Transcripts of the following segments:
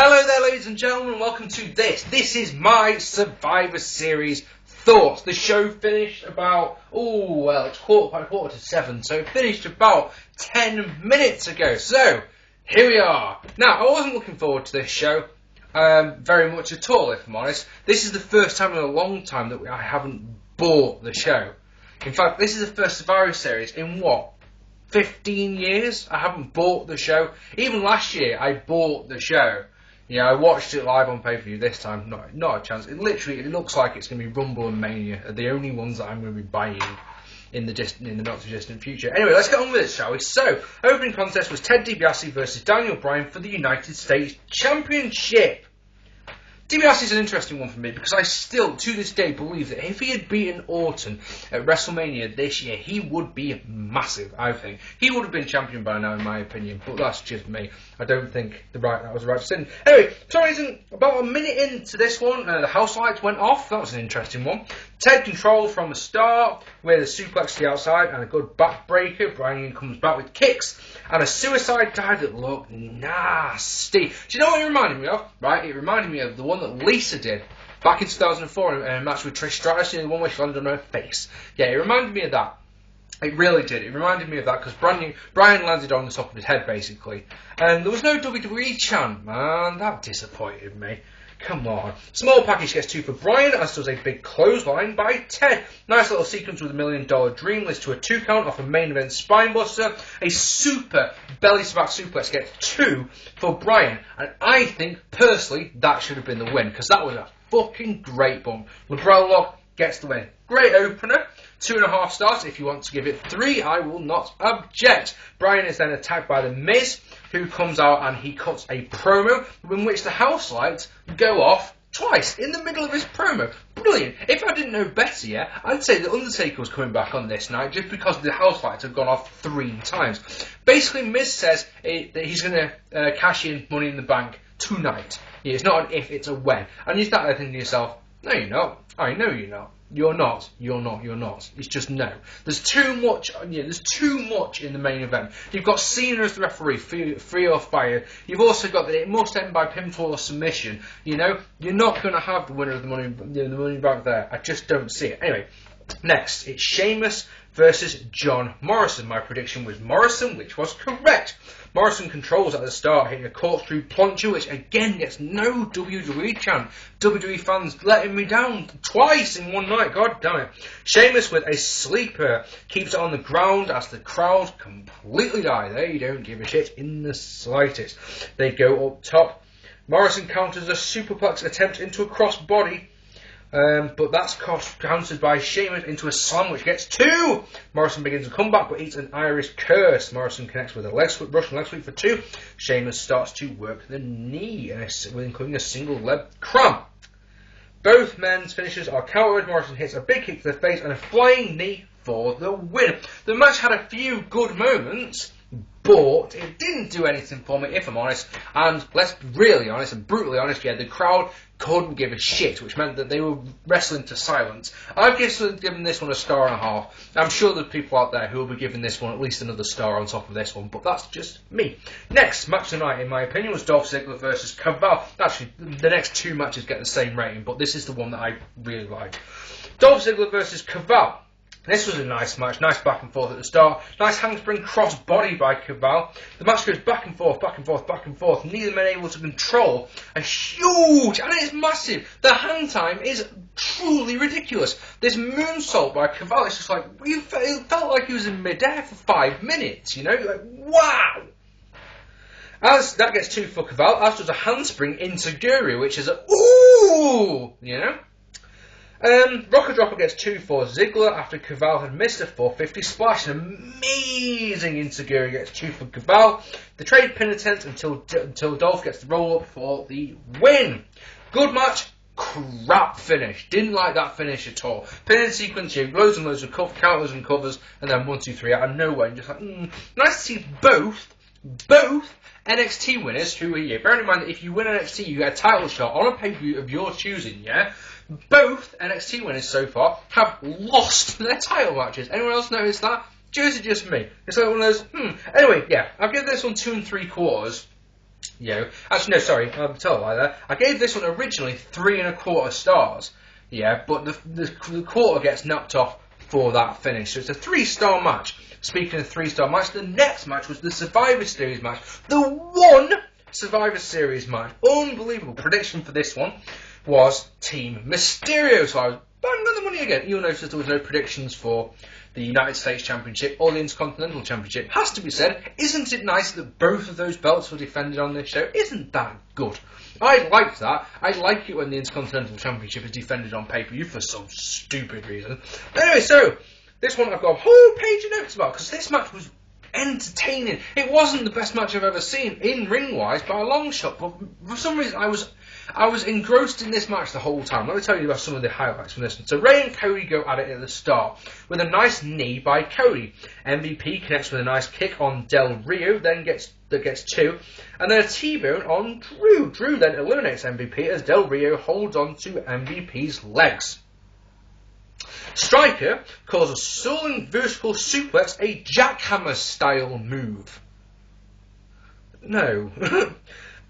Hello there, ladies and gentlemen, and welcome to this. This is my Survivor Series thoughts. The show finished about, it's quarter to 7, so it finished about 10 minutes ago. So, here we are. Now, I wasn't looking forward to this show very much at all, if I'm honest. This is the first time in a long time that I haven't bought the show. In fact, this is the first Survivor Series in 15 years? I haven't bought the show. Even last year, I bought the show. Yeah, I watched it live on pay-per-view this time. Not a chance. It looks like it's going to be Rumble and Mania are the only ones that I'm going to be buying in the not-too-distant future. Anyway, let's get on with it, shall we? So, opening contest was Ted Dibiase versus Daniel Bryan for the United States Championship. Dibiase is an interesting one for me because I still, to this day, believe that if he had beaten Orton at WrestleMania this year, he would be massive, I think. He would have been champion by now, in my opinion, but that's just me. I don't think that was the right decision. Anyway, for some reason, about a minute into this one, the house lights went off. That was an interesting one. Ted controlled from the start with a suplex to the outside and a good backbreaker. Bryan comes back with kicks and a suicide dive that looked nasty. Do you know what it reminded me of? Right, it reminded me of the one that Lisa did back in 2004 in a match with Trish Stratus, the one where she landed on her face. Yeah, it reminded me of that. It really did. It reminded me of that because Bryan landed on the top of his head, basically. And there was no WWE chant, man. That disappointed me. Come on. Small package gets 2 for Bryan, as does a big clothesline by Ted. Nice little sequence with $1 Million Dream leads to a 2 count off a main event spinebuster. A super belly-to-back suplex gets 2 for Bryan. And I think, personally, that should have been the win, because that was a fucking great bump. LeBron Lock gets the win. Great opener. 2.5 stars. If you want to give it 3, I will not object. Bryan is then attacked by The Miz, who comes out and he cuts a promo in which the house lights go off twice in the middle of his promo. Brilliant. If I didn't know better yet, I'd say the Undertaker was coming back on this night just because the house lights have gone off 3 times. Basically, Miz says that he's going to cash in Money in the Bank tonight. Yeah, it's not an if, it's a when. And you start thinking to yourself, no, you're not. I know you're not. You're not. It's just no. There's too much. There's too much in the main event. You've got Cena as the referee, free or fired. You've also got that it must end by pinfall or submission. You know, you're not going to have the winner of the money back there. I just don't see it. Anyway, next it's Sheamus versus John Morrison. My prediction was Morrison, which was correct. Morrison controls at the start, hitting a corkscrew plunger, which again gets no WWE chant. WWE fans letting me down twice in one night, god damn it. Sheamus with a sleeper keeps it on the ground as the crowd completely die. They don't give a shit in the slightest. They go up top. Morrison counters a superplex attempt into a crossbody. But that's countered by Sheamus into a slam, which gets 2. Morrison begins a comeback, but eats an Irish curse. Morrison connects with a Russian leg sweep for 2. Sheamus starts to work the knee, including a single leg cramp. Both men's finishes are countered. Morrison hits a big kick to the face and a flying knee for the win. The match had a few good moments, but it didn't do anything for me, if I'm honest. And let's be really honest and brutally honest, the crowd couldn't give a shit, which meant that they were wrestling to silence. I've given this one a 1.5 stars. I'm sure there's people out there who will be giving this one at least another star on top of this one, but that's just me. Next match tonight, in my opinion, was Dolph Ziggler versus Kaval. Actually, the next 2 matches get the same rating, but this is the one that I really like. Dolph Ziggler versus Kaval. This was a nice match, nice back and forth at the start. Nice handspring cross body by Kaval. The match goes back and forth, back and forth, back and forth. Neither men able to control a huge, and it's massive. The hang time is truly ridiculous. This moonsault by Kaval, it's just like, it felt like he was in midair for 5 minutes, you know? Like, wow! As that gets 2 for Kaval, as does a handspring into Gabriel, which is a, ooh, you know? Rocker Dropper gets 2 for Ziggler after Kaval had missed a 450 splash. An amazing Insiguri gets 2 for Kaval. The trade pin attempt until Dolph gets the roll up for the win. Good match, crap finish. Didn't like that finish at all. Pinning sequence, loads and loads of counters and covers, and then 1, 2, 3 out of nowhere. And just like, nice to see both NXT winners who are here. Bearing in mind that if you win NXT, you get a title shot on a pay-per-view of your choosing, yeah? Both NXT winners so far have lost their title matches. Anyone else notice that? Just me. It's like one of those, Anyway, yeah, I'll give this one 2 3/4. you know. Actually, no, sorry, I'm told like that. I gave this one originally 3.25 stars, yeah, but the quarter gets knocked off for that finish. So it's a 3-star match. Speaking of 3-star match, the next match was the Survivor Series match. The one Survivor Series match. Unbelievable. Prediction for this one was Team Mysterio. So I was banging on the money again. You'll notice there was no predictions for the United States Championship or the Intercontinental Championship. Has to be said, isn't it nice that both of those belts were defended on this show? Isn't that good? I like that. I like it when the Intercontinental Championship is defended on pay-per-view for some stupid reason. But anyway, so this one I've got a whole page of notes about, because this match was entertaining. It wasn't the best match I've ever seen in ring-wise by a long shot, but for some reason I was engrossed in this match the whole time. Let me tell you about some of the highlights from this one. So Ray and Cody go at it at the start with a nice knee by Cody. MVP connects with a nice kick on Del Rio, then gets 2, and then a T-bone on Drew. Drew then eliminates MVP as Del Rio holds on to MVP's legs. Striker calls a soaring vertical suplex a jackhammer style move. No.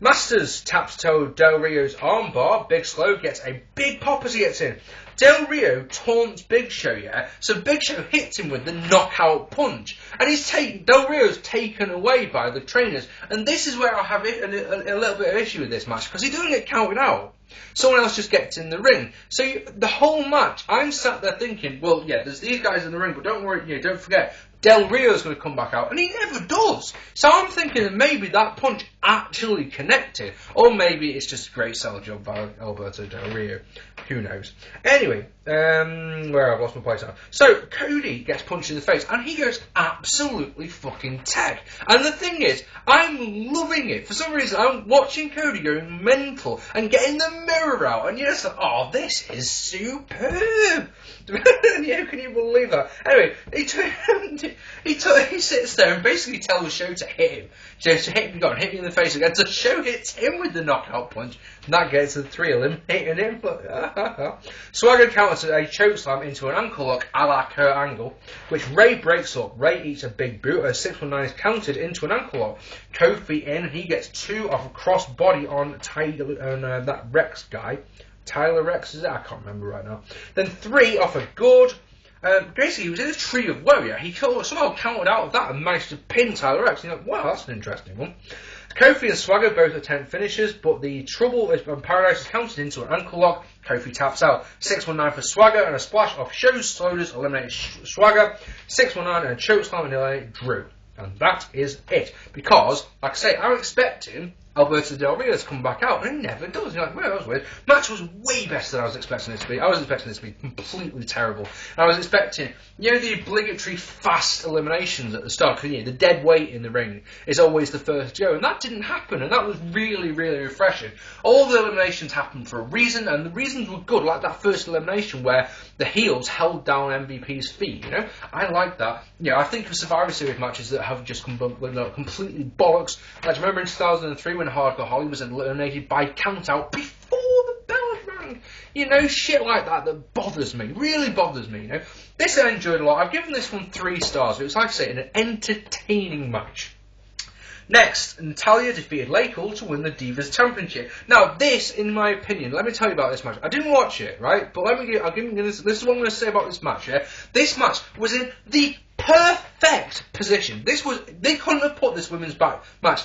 Masters taps toe Del Rio's armbar. Big Slow gets a big pop as he gets in. Del Rio taunts Big Show, yeah? So Big Show hits him with the knockout punch. And Del Rio's taken away by the trainers. And this is where I have a little bit of issue with this match, because he doesn't get counted out. Someone else just gets in the ring. So the whole match, I'm sat there thinking, well, yeah, there's these guys in the ring, but don't worry, don't forget, Del Rio's going to come back out, and he never does. So I'm thinking that maybe that punch actually connected, or maybe it's just a great sell job by Alberto Del Rio. Who knows? Anyway, where I've lost my place now. So Cody gets punched in the face, and he goes absolutely fucking tag. And the thing is, I'm loving it. For some reason, I'm watching Cody going mental and getting the mirror out, and you're just like, oh, this is superb. Can you believe that? Anyway, he sits there and basically tells Show to hit him. To hit me in the face again. So Show hits him with the knockout punch, and that gets the 3, eliminating him. Swagger counters a chokeslam into an ankle lock a la Kurt Angle, which Ray breaks up. Ray eats a big boot as 619 is countered into an ankle lock. Kofi in, he gets 2 off a crossbody on that Rex guy. Tyler Rex, is it? I can't remember right now. Then 3 off a good. Basically, he was in a tree of warrior. He somehow counted out of that and managed to pin Tyler Rex. And you're like, wow, that's an interesting one. Kofi and Swagger both attempt finishes, but the trouble is when Paradise is counted into an ankle lock, Kofi taps out. 619 for Swagger and a splash off Show's shoulders eliminated Swagger. 619 and a chokeslam and eliminated Drew. And that is it. Because, like I say, I'm expecting Alberto Del Rio to come back out, and he never does. You're like, well, that was weird. Match was way better than I was expecting it to be. I was expecting this to be completely terrible. And I was expecting, the obligatory fast eliminations at the start. Because, the dead weight in the ring is always the first to go. And that didn't happen, and that was really, really refreshing. All the eliminations happened for a reason, and the reasons were good, like that first elimination where the heels held down MVP's feet, I like that. I think of Survivor Series matches that have just completely bollocks. Like, remember in 2003 when Hardcore Holly was eliminated by count-out before the bell rang? Shit like that bothers me, really bothers me, This I enjoyed a lot. I've given this one 3 stars. It was, like I say, an entertaining match. Next, Natalya defeated Lakel to win the Divas Championship. Now, this, in my opinion, let me tell you about this match. I didn't watch it, right? But this is what I'm going to say about this match, yeah? This match was in the perfect position. They couldn't have put this women's match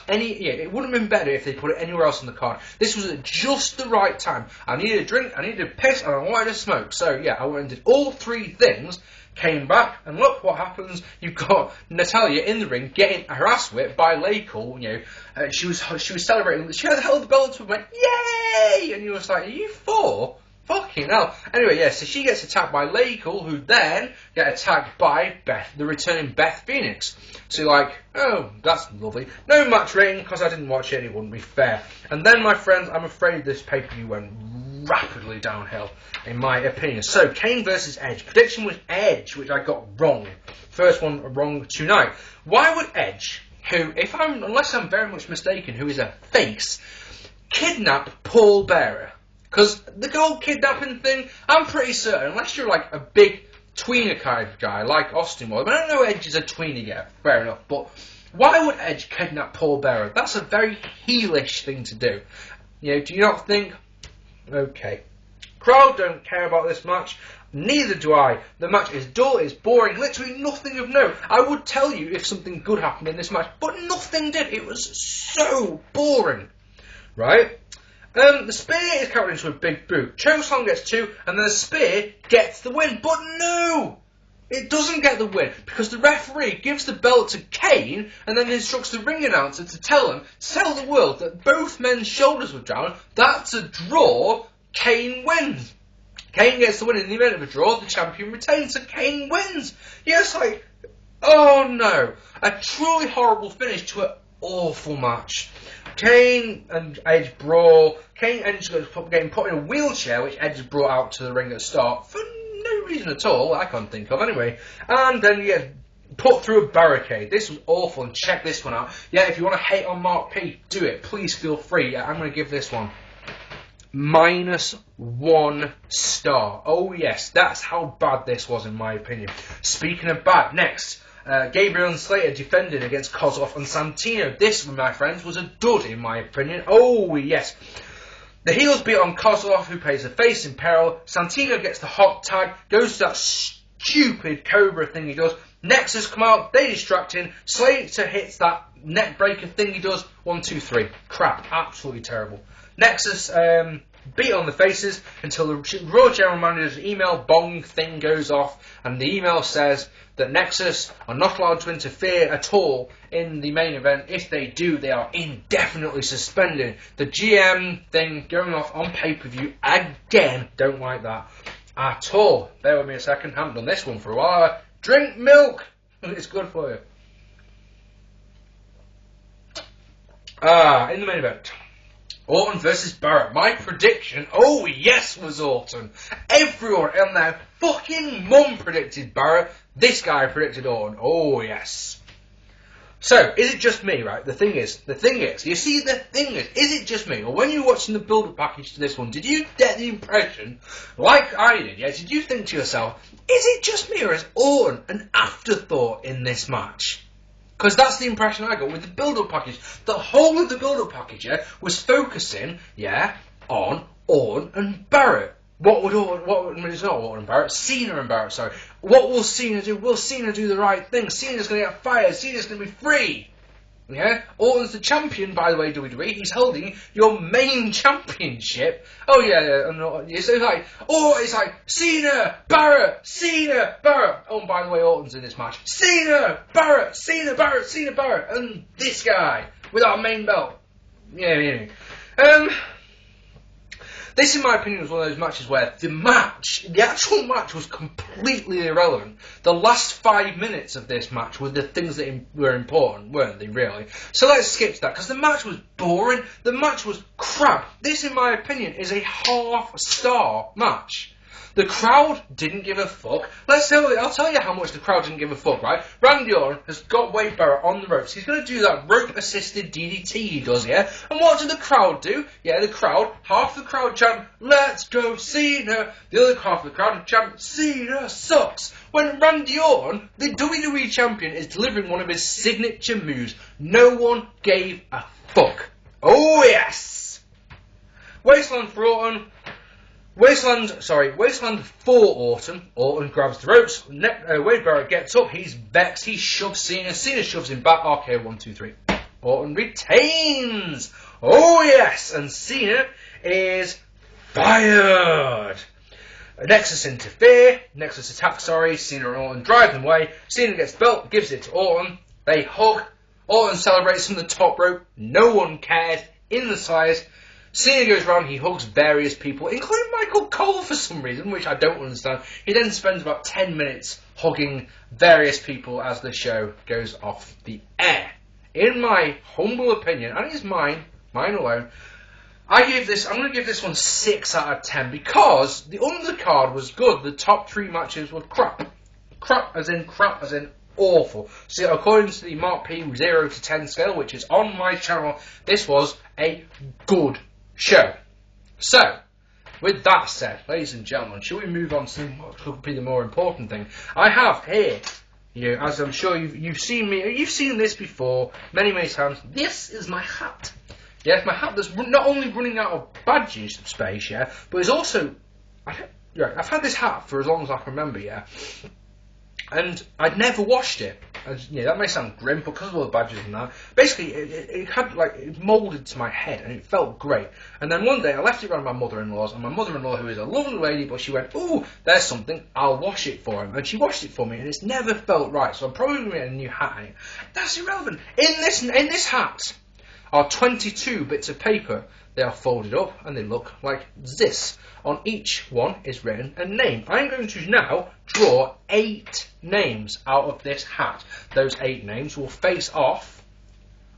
it wouldn't have been better if they put it anywhere else on the card. This was at just the right time. I needed a drink, I needed a piss, and I wanted to smoke. So, yeah, I went and did all 3 things. Came back, and look what happens. You've got Natalya in the ring getting her ass whipped by Lakel. She was celebrating. She held the belt and went, yay! And you was like, are you 4? Fucking hell. Anyway, yeah, so she gets attacked by Lakel, who then get attacked by the returning Beth Phoenix. So you're like, oh, that's lovely. No match rating, because I didn't watch it, it wouldn't be fair. And then, my friends, I'm afraid this pay-per-view went rapidly downhill, in my opinion. So, Kane vs Edge. Prediction was Edge, which I got wrong. First one wrong tonight. Why would Edge, who, unless I'm very much mistaken, who is a face, kidnap Paul Bearer? Because the whole kidnapping thing, I'm pretty certain, unless you're like a big tweener kind of guy, like Austin was. I don't know Edge is a tweener yet, fair enough, but Why would Edge kidnap Paul Bearer? That's a very heelish thing to do. You know, do you not think? Okay. Crowd don't care about this match. Neither do I. The match is dull, it's boring, literally nothing of note. I would tell you if something good happened in this match, but nothing did. It was so boring. Right? The spear is counted into a big boot. Chokeslam gets 2, and then the spear gets the win. But no! It doesn't get the win, because the referee gives the belt to Kane, and then instructs the ring announcer to tell the world that both men's shoulders were down. That's a draw. Kane wins. Kane gets the win in the event of a draw. The champion retains, so Kane wins. Yes, like, oh no. A truly horrible finish to an awful match. Kane and Edge brawl. Kane ends up getting put in a wheelchair, which Edge brought out to the ring at the start for no reason at all, I can't think of anyway. And then you get put through a barricade. This was awful, and check this one out. Yeah, if you want to hate on Mark P, do it. Please feel free. Yeah, I'm going to give this one -1 star. Oh yes, that's how bad this was in my opinion. Speaking of bad, next. Gabriel and Slater defended against Koslov and Santino. This, my friends, was a dud in my opinion. Oh yes. The heels beat on Koslov, who plays the face in peril. Santino gets the hot tag, goes to that stupid Cobra thing he does. Nexus come out, they distract him. Slater hits that neck breaker thing he does. 1, 2, 3. Crap, absolutely terrible. Nexus beat on the faces until the Raw General Manager's email bong thing goes off, and the email says that Nexus are not allowed to interfere at all in the main event. If they do, they are indefinitely suspended. The GM thing going off on pay-per-view again. Don't like that at all. Bear with me a second. Haven't done this one for a while. Drink milk. It's good for you. In the main event, Orton versus Barrett. My prediction, oh yes, was Orton. Everyone and their fucking mum predicted Barrett. This guy predicted Orton. Oh yes. So, is it just me, right? The thing is, you see, is it just me? Or when you were watching the build-up package to this one, did you get the impression, like I did, yeah? Did you think to yourself, is it just me, or is Orton an afterthought in this match? Because that's the impression I got with the build-up package. The whole of the build-up package, yeah, was focusing, yeah, on Orton and Barrett. It's not Orton and Barrett, Cena and Barrett, sorry. What will Cena do? Will Cena do the right thing? Cena's going to get fired. Cena's going to be free. Yeah? Orton's the champion, by the way, WWE. He's holding your main championship. Oh, yeah. So it's like, Cena, Barrett. Oh, and by the way, Orton's in this match. Cena, Barrett. And this guy with our main belt. Yeah. This, in my opinion, was one of those matches where the actual match was completely irrelevant. The last 5 minutes of this match were the things that were important, weren't they, really? So let's skip to that, because the match was boring, the match was crap. This, in my opinion, is a half-star match. The crowd didn't give a fuck. I'll tell you how much the crowd didn't give a fuck, right? Randy Orton has got Wade Barrett on the ropes. He's going to do that rope-assisted DDT he does, yeah? And what did the crowd do? Yeah, half the crowd chant, "Let's go Cena!" The other half of the crowd chant, "Cena sucks!" When Randy Orton, the WWE Champion, is delivering one of his signature moves, no one gave a fuck. Oh, yes! Wasteland for Orton. Wasteland for Orton. Orton grabs the ropes. Wade Barrett gets up. He's vexed. He shoves Cena. Cena shoves him back. RKO 1, 2, 3. Orton retains. Oh yes, and Cena is fired. Nexus interfere. Nexus attacks. Cena and Orton drive them away. Cena gets the belt. Gives it to Orton. They hug. Orton celebrates from the top rope. No one cared in the side. Cena goes around, he hugs various people, including Michael Cole for some reason, which I don't understand. He then spends about 10 minutes hugging various people as the show goes off the air. In my humble opinion, and it's mine alone, I'm going to give this one 6 out of 10, because the undercard was good. The top 3 matches were crap. Crap as in awful. So according to the Mark P 0 to 10 scale, which is on my channel, this was a good show. So, with that said, ladies and gentlemen, shall we move on to what could be the more important thing? I have here You know, as I'm sure you've seen this before many times. This is my hat. Yes, my hat that's not only running out of badges space, yeah, but it's also I've had this hat for as long as I can remember, yeah, and I'd never washed it. That may sound grim, but because of all the badges and that, basically it had it moulded to my head, and it felt great. And then one day I left it around my mother-in-law's, and my mother-in-law, who is a lovely lady, but she went, "Ooh, there's something, I'll wash it for him," and she washed it for me, and it's never felt right. So I'm probably going to get a new hat in it. That's irrelevant. In this hat are 22 bits of paper. They are folded up and they look like this. On each one is written a name. I'm going to now draw 8 names out of this hat. Those 8 names will face off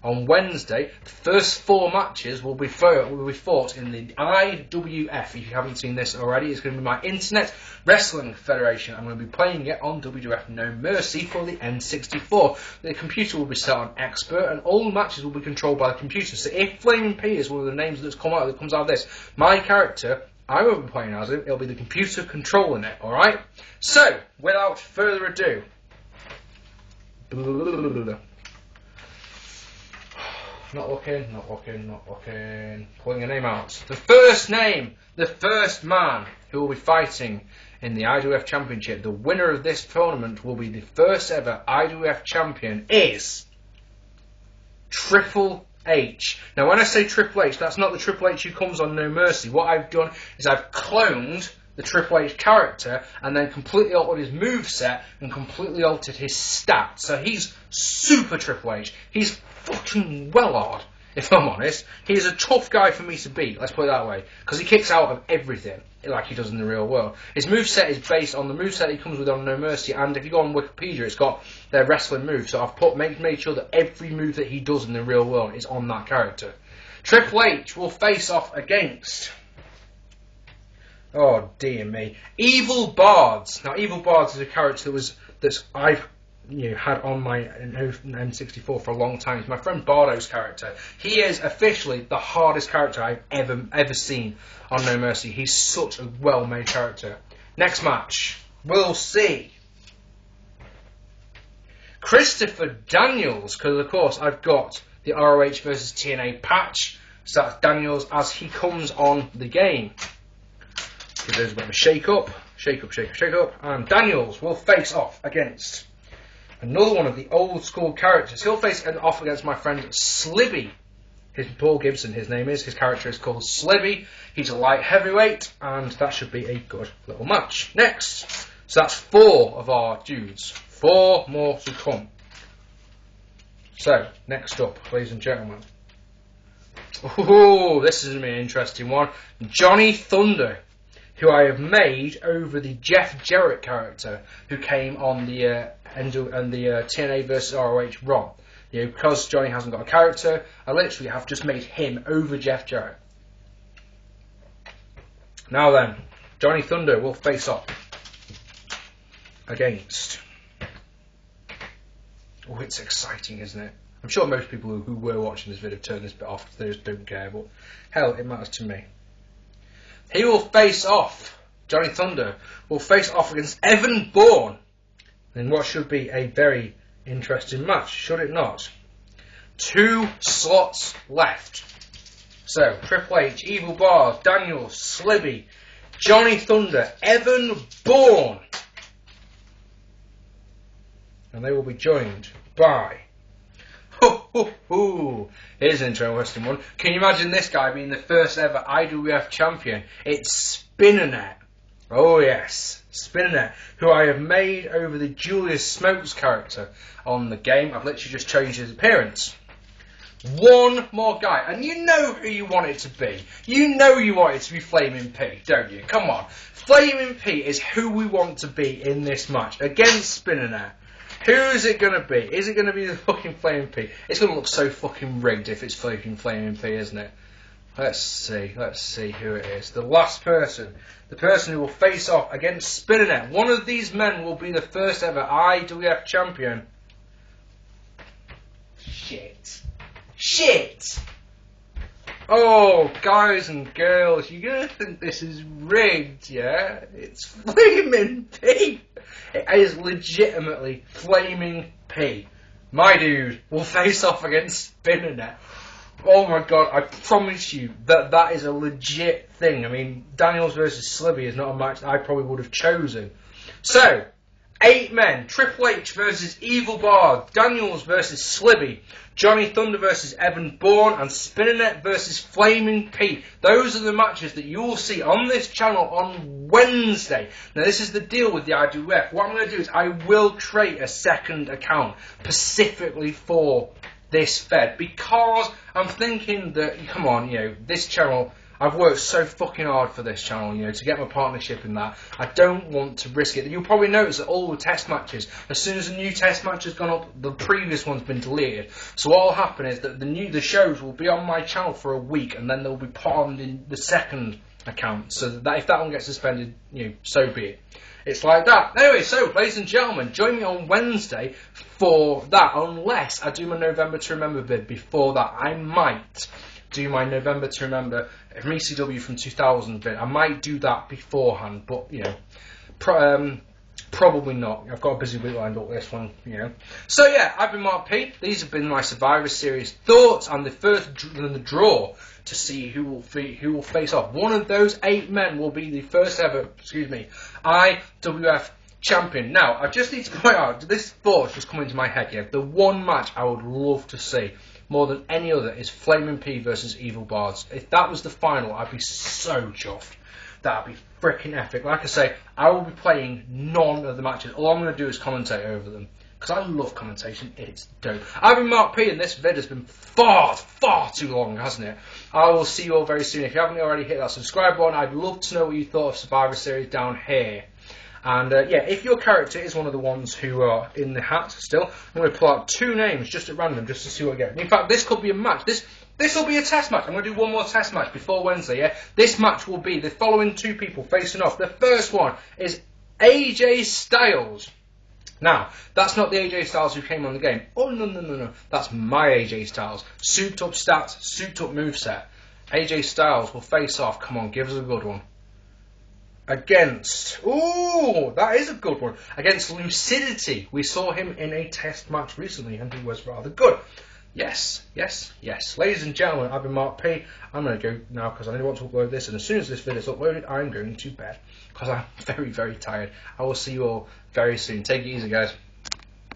on Wednesday. The first 4 matches will be fought in the IWF. If you haven't seen this already, it's going to be my Internet Wrestling Federation. I'm going to be playing it on WWF No Mercy for the N64. The computer will be set on expert, and all the matches will be controlled by the computer. So if Flaming P is one of the names that comes out of this, my character, I won't be playing as him. It'll be the computer controlling it. All right. So without further ado. Not looking. Pulling a name out. The first name, the first man who will be fighting in the IWF Championship, the winner of this tournament will be the first ever IWF champion, is Triple H. Now when I say Triple H, that's not the Triple H who comes on No Mercy. What I've done is I've cloned the Triple H character and then completely altered his moveset and completely altered his stats. So he's super Triple H. He's fucking well hard, if I'm honest. He's a tough guy for me to beat, let's put it that way, because he kicks out of everything like he does in the real world. His moveset is based on the moveset he comes with on No Mercy, and if you go on Wikipedia, it's got their wrestling moves. So I've made sure that every move that he does in the real world is on that character. Triple H will face off against, oh dear me, Evil Bards. Now Evil Bards is a character that I've had on my N64 for a long time. It's my friend Bardo's character. He is officially the hardest character I've ever seen on No Mercy. He's such a well-made character. Next match, we'll see Christopher Daniels, because of course I've got the ROH versus TNA patch. So that's Daniels as he comes on the game. Give those a bit of a shake up, and Daniels will face off against another one of the old school characters. He'll face off against my friend Slibby. Paul Gibson, his name is. His character is called Slibby. He's a light heavyweight, and that should be a good little match. Next. So that's 4 of our dudes. 4 more to come. So, next up, ladies and gentlemen. Oh, this is going to be an interesting one. Johnny Thunder, who I have made over the Jeff Jarrett character, who came on the TNA vs ROH Raw. Because Johnny hasn't got a character, I literally have just made him over Jeff Jarrett. Now then, Johnny Thunder will face off against... Oh, it's exciting, isn't it? I'm sure most people who were watching this video turned this bit off because they just don't care, but hell, it matters to me. He will face off, Johnny Thunder will face off against Evan Bourne in what should be a very interesting match, should it not? 2 slots left. So, Triple H, Evil Bars, Daniel, Slibby, Johnny Thunder, Evan Bourne. And they will be joined by... Here's an interesting one. Can you imagine this guy being the first ever IWF champion? It's Spinnernet. Oh yes, Spinnernet, who I have made over the Julius Smokes character on the game. I've literally just changed his appearance. 1 more guy, and you know who you want it to be. You know you want it to be Flaming P, don't you? Come on. Flaming P is who we want to be in this match against Spinnernet. Who's it going to be? Is it going to be the fucking Flaming P? It's going to look so fucking rigged if it's fucking Flaming P, isn't it? Let's see who it is. The last person. The person who will face off against Spinnernet. One of these men will be the first ever IWF champion. Shit! Oh, guys and girls, you're going to think this is rigged, yeah? It's Flaming P! It is legitimately Flaming P. My dude will face off against Spinnernet. Oh my god, I promise you that is a legit thing. I mean, Daniels versus Slibby is not a match that I probably would have chosen. So, 8 men, Triple H versus Evil Bard, Daniels versus Slibby, Johnny Thunder versus Evan Bourne, and Spinnernet versus Flaming P. Those are the matches that you will see on this channel on Wednesday. Now, this is the deal with the IWF. What I'm going to do is I will create a second account specifically for this Fed, because I'm thinking that, come on, you know, this channel, I've worked so fucking hard for this channel, you know, to get my partnership in that. I don't want to risk it. You'll probably notice that all the test matches, as soon as a new test match has gone up, the previous one's been deleted. So what will happen is that the shows will be on my channel for a week, and then they'll be put on in the second account. So that if that one gets suspended, you know, so be it. It's like that. Anyway, so, ladies and gentlemen, join me on Wednesday for that, unless I do my November to Remember vid before that. I might do my November to Remember from ECW from 2000 vid. I might do that beforehand, but, you know, probably not. I've got a busy week lined up with this one, you know. So, yeah, I've been Mark P. These have been my Survivor Series thoughts on the first the draw to see who will face off. One of those 8 men will be the first ever, IWF champion. Now, I just need to point out, this thought's just come into my head here. The one match I would love to see more than any other is Flaming P versus Evil Bards. If that was the final, I'd be so chuffed. That'd be freaking epic. Like I say, I will be playing none of the matches. All I'm going to do is commentate over them, because I love commentation. It's dope. I've been Mark P, and this vid has been far too long, hasn't it? I will see you all very soon. If you haven't already, hit that subscribe button. I'd love to know what you thought of Survivor Series down here. And yeah, if your character is one of the ones who are in the hat still, I'm going to pull out 2 names just at random, just to see what I get. In fact, this could be a match. This will be a test match. I'm going to do one more test match before Wednesday, yeah? This match will be the following 2 people facing off. The first one is AJ Styles. Now, that's not the AJ Styles who came on the game. Oh, no. That's my AJ Styles. Souped up stats, souped up moveset. AJ Styles will face off. Come on, give us a good one. Against... Ooh, that is a good one. Against Lucidity. We saw him in a test match recently, and he was rather good. Yes. Ladies and gentlemen, I've been Mark P. I'm going to go now because I really want to upload this, and as soon as this video is uploaded, I'm going to bed because I'm very tired. I will see you all very soon. Take it easy, guys.